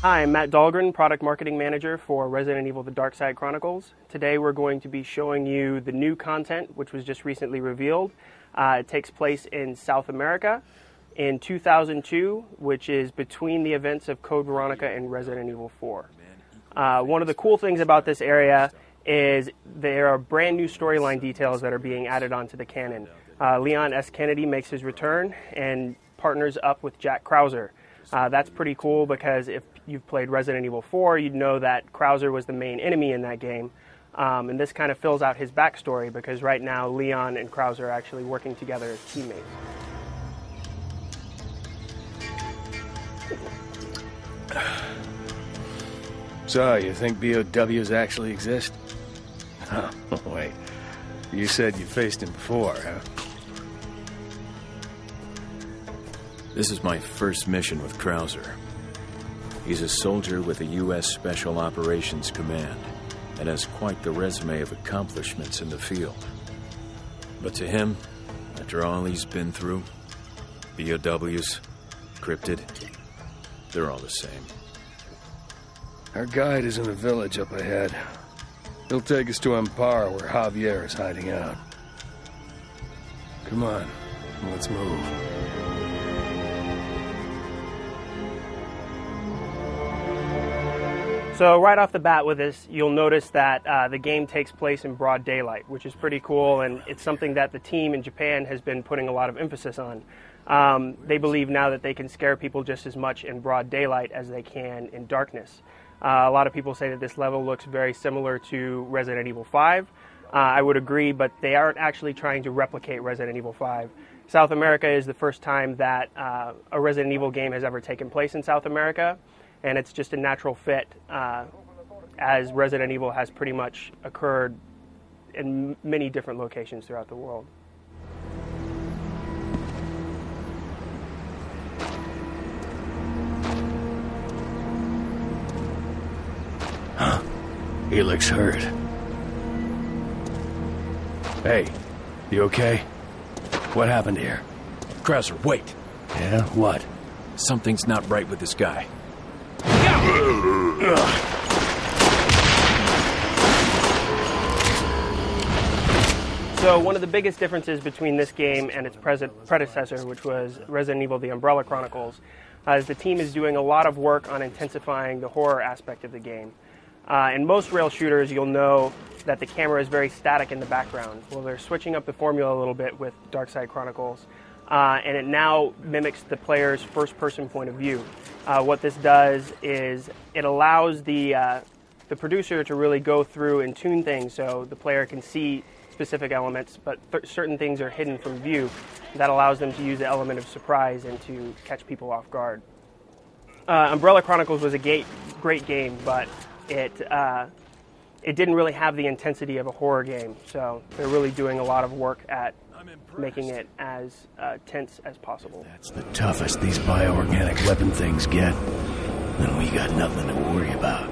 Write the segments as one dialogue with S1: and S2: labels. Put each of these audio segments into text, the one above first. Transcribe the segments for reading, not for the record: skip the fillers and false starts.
S1: Hi, I'm Matt Dahlgren, Product Marketing Manager for Resident Evil The Darkside Chronicles. Today we're going to be showing you the new content, which was just recently revealed. It takes place in South America in 2002, which is between the events of Code Veronica and Resident Evil 4. One of the cool things about this area is there are brand new storyline details that are being added onto the canon. Leon S. Kennedy makes his return and partners up with Jack Krauser. That's pretty cool because if you've played Resident Evil 4, you'd know that Krauser was the main enemy in that game. And this kind of fills out his backstory because right now Leon and Krauser are actually working together as teammates.
S2: So, you think BOWs actually exist? Oh, wait. You said you faced him before, huh?
S3: This is my first mission with Krauser. He's a soldier with the U.S. Special Operations Command and has quite the resume of accomplishments in the field. But to him, after all he's been through, BOWs, cryptid, they're all the same.
S2: Our guide is in a village up ahead. He'll take us to Amparo, where Javier is hiding out. Come on, let's move.
S1: So right off the bat with this, you'll notice that the game takes place in broad daylight, which is pretty cool, and it's something that the team in Japan has been putting a lot of emphasis on. They believe now that they can scare people just as much in broad daylight as they can in darkness. A lot of people say that this level looks very similar to Resident Evil 5. I would agree, but they aren't actually trying to replicate Resident Evil 5. South America is the first time that a Resident Evil game has ever taken place in South America, and it's just a natural fit as Resident Evil has pretty much occurred in many different locations throughout the world.
S2: Huh. He looks hurt. Hey, you okay? What happened here?
S3: Krauser, wait!
S2: Yeah, what?
S3: Something's not right with this guy.
S1: So one of the biggest differences between this game and its predecessor, which was Resident Evil The Umbrella Chronicles, is the team is doing a lot of work on intensifying the horror aspect of the game. In most rail shooters, you'll know that the camera is very static in the background. Well, they're switching up the formula a little bit with Darkside Chronicles, and it now mimics the player's first-person point of view. What this does is it allows the producer to really go through and tune things so the player can see specific elements, but certain things are hidden from view. That allows them to use the element of surprise and to catch people off guard. Umbrella Chronicles was a great game, but it didn't really have the intensity of a horror game, so they're really doing a lot of work at making it as tense as possible.
S2: That's the toughest these bioorganic weapon things get. Then we got nothing to worry about.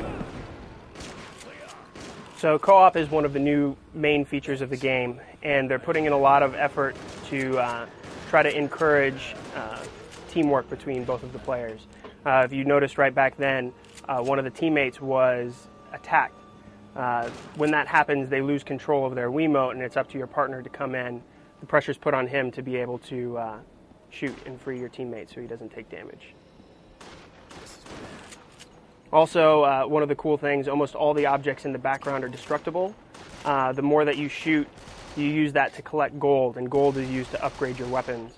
S1: So co-op is one of the new main features of the game, and they're putting in a lot of effort to try to encourage teamwork between both of the players. If you noticed right back then, one of the teammates was attacked. When that happens, they lose control of their Wiimote, and it's up to your partner to come in. The pressure's put on him to be able to shoot and free your teammate so he doesn't take damage. Also, one of the cool things, almost all the objects in the background are destructible. The more that you shoot, you use that to collect gold, and gold is used to upgrade your weapons.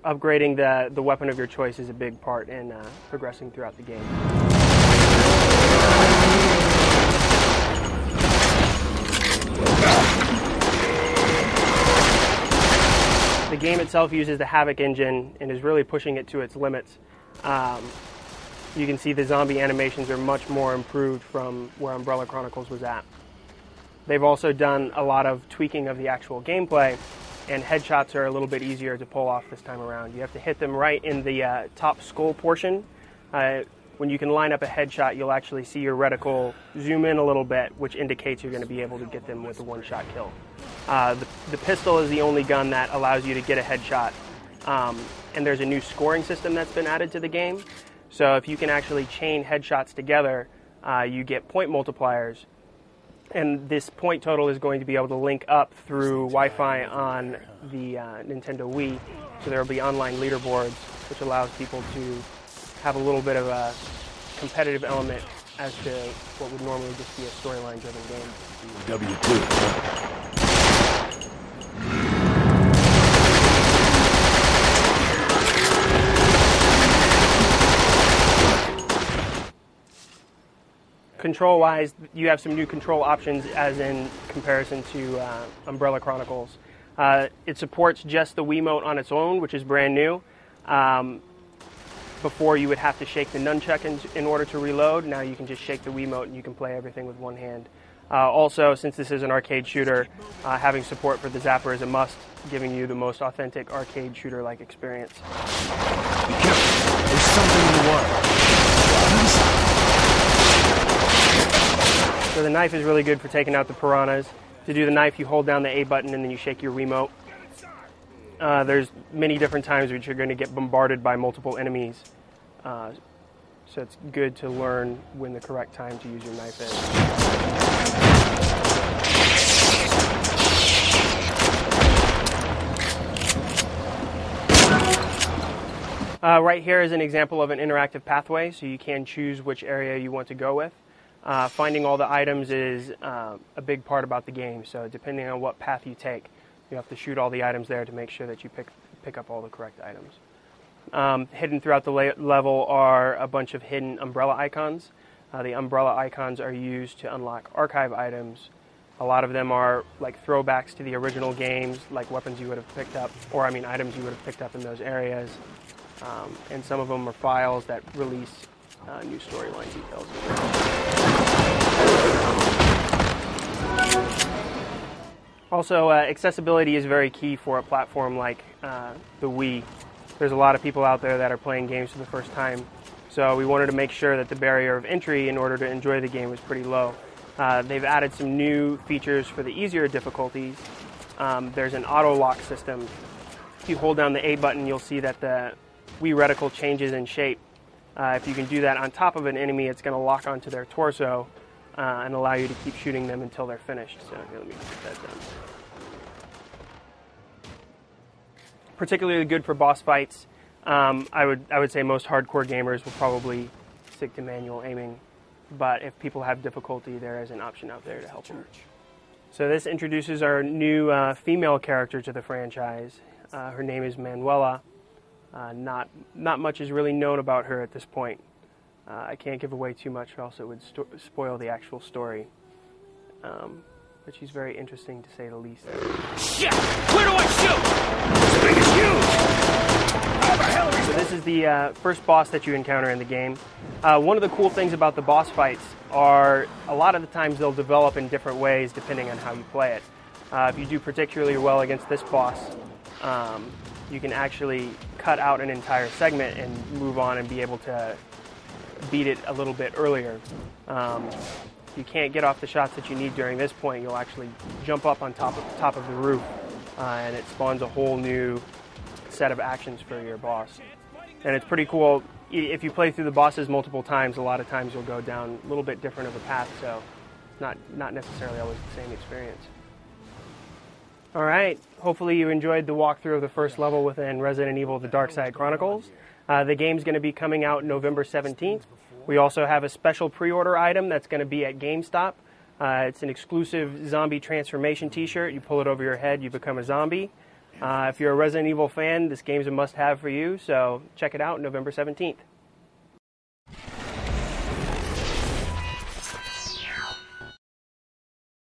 S1: Upgrading the weapon of your choice is a big part in progressing throughout the game. The game itself uses the Havoc engine and is really pushing it to its limits. You can see the zombie animations are much more improved from where Umbrella Chronicles was at. They've also done a lot of tweaking of the actual gameplay, and headshots are a little bit easier to pull off this time around. You have to hit them right in the top skull portion. When you can line up a headshot, you'll actually see your reticle zoom in a little bit, which indicates you're going to be able to get them with a one-shot kill. The pistol is the only gun that allows you to get a headshot, and there's a new scoring system that's been added to the game. So if you can actually chain headshots together, you get point multipliers. And this point total is going to be able to link up through Wi-Fi on the Nintendo Wii. So there will be online leaderboards, which allows people to have a little bit of a competitive element as to what would normally just be a storyline-driven game.
S3: W2.
S1: Control-wise, you have some new control options as in comparison to Umbrella Chronicles. It supports just the Wiimote on its own, which is brand new. Before you would have to shake the nunchuck in order to reload. Now you can just shake the Wiimote and you can play everything with one hand. Also, since this is an arcade shooter, having support for the zapper is a must, giving you the most authentic arcade shooter-like experience.
S3: Be careful. There's something in the water.
S1: So the knife is really good for taking out the piranhas. To do the knife, you hold down the A button and then you shake your Wiimote. There's many different times which you're going to get bombarded by multiple enemies. So it's good to learn when the correct time to use your knife is. Right here is an example of an interactive pathway, so you can choose which area you want to go with. Finding all the items is a big part about the game, so depending on what path you take, you have to shoot all the items there to make sure that you pick up all the correct items. Hidden throughout the level are a bunch of hidden umbrella icons. The umbrella icons are used to unlock archive items. A lot of them are like throwbacks to the original games, like weapons you would have picked up, or items you would have picked up in those areas. And some of them are files that release new storyline details. Also, accessibility is very key for a platform like the Wii. There's a lot of people out there that are playing games for the first time, so we wanted to make sure that the barrier of entry in order to enjoy the game was pretty low. They've added some new features for the easier difficulties. There's an auto lock system. If you hold down the A button, you'll see that the Wii reticle changes in shape. If you can do that on top of an enemy, it's going to lock onto their torso and allow you to keep shooting them until they're finished. So here, let me put that down. Particularly good for boss fights. I would say most hardcore gamers will probably stick to manual aiming, but if people have difficulty, there is an option out there to help them. So this introduces our new female character to the franchise. Her name is Manuela. Not much is really known about her at this point. I can't give away too much, or else it would spoil the actual story. But she's very interesting, to say the least.
S3: Shit! Where do I shoot? This thing is huge! How the hell are we...
S1: So this is the first boss that you encounter in the game. One of the cool things about the boss fights are a lot of the times they'll develop in different ways depending on how you play it. If you do particularly well against this boss, you can actually cut out an entire segment and move on and be able to beat it a little bit earlier. If you can't get off the shots that you need during this point, you'll actually jump up on top of the roof, and it spawns a whole new set of actions for your boss. And it's pretty cool. If you play through the bosses multiple times, a lot of times you'll go down a little bit different of a path, so it's not necessarily always the same experience. All right, hopefully you enjoyed the walkthrough of the first level within Resident Evil: The Darkside Chronicles. The game's going to be coming out November 17th. We also have a special pre-order item that's going to be at GameStop. It's an exclusive zombie transformation t-shirt. You pull it over your head, you become a zombie. If you're a Resident Evil fan, this game's a must-have for you, so check it out November 17th.